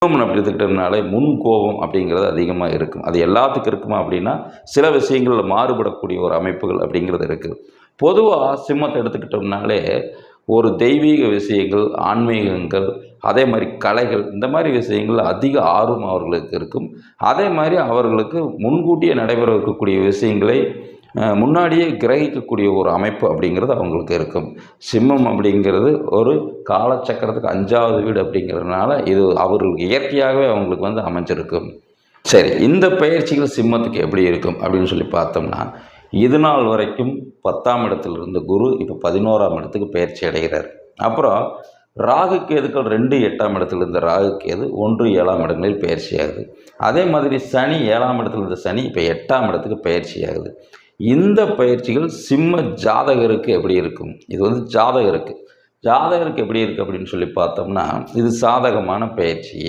சிம்மம் அப்படி எடுத்துக்கிட்டோம்னாலே முன் கோபம் அப்படிங்கிறது அதிகமாக இருக்கும். அது எல்லாத்துக்கும் இருக்குமா அப்படின்னா சில விஷயங்களில் மாறுபடக்கூடிய ஒரு அமைப்புகள் அப்படிங்கிறது இருக்குது. பொதுவாக சிம்மத்தை எடுத்துக்கிட்டோம்னாலே ஒரு தெய்வீக விஷயங்கள், ஆன்மீகங்கள், அதே மாதிரி கலைகள், இந்த மாதிரி விஷயங்கள் அதிக ஆர்வம் அவர்களுக்கு இருக்கும். அதே மாதிரி அவர்களுக்கு முன்கூட்டியே நடைபெற இருக்கக்கூடிய விஷயங்களை முன்னாடியே கிரகிக்கக்கூடிய ஒரு அமைப்பு அப்படிங்கிறது அவங்களுக்கு இருக்கும். சிம்மம் அப்படிங்கிறது ஒரு காலச்சக்கரத்துக்கு 5வது வீடு அப்படிங்கிறதுனால இது அவர்களுக்கு இயற்கையாகவே அவங்களுக்கு அமைஞ்சிருக்கும். சரி, இந்த பயிற்சிகள் சிம்மத்துக்கு எப்படி இருக்கும் அப்படின்னு சொல்லி பார்த்தோம்னா, இது நாள் வரைக்கும் 10ஆம் இடத்தில் இருந்த குரு இப்போ 11ஆம் இடத்துக்கு பயிற்சி அடைகிறார். அப்புறம் ராகு கேதுக்கள் 2 8ஆம் இடத்தில் இருந்த ராகு கேது 1 7ஆம் இடங்களில் பயிற்சி ஆகுது. அதே மாதிரி சனி 7ஆம் இடத்தில் இருந்த சனி இப்போ 8ஆம் இடத்துக்கு பயிற்சி ஆகுது. இந்த பயிற்சிகள் சிம்ம ஜாதகருக்கு எப்படி இருக்கும்? இது ஜாதகருக்கு எப்படி இருக்குது அப்படின்னு சொல்லி பார்த்தோம்னா, இது சாதகமான பயிற்சி.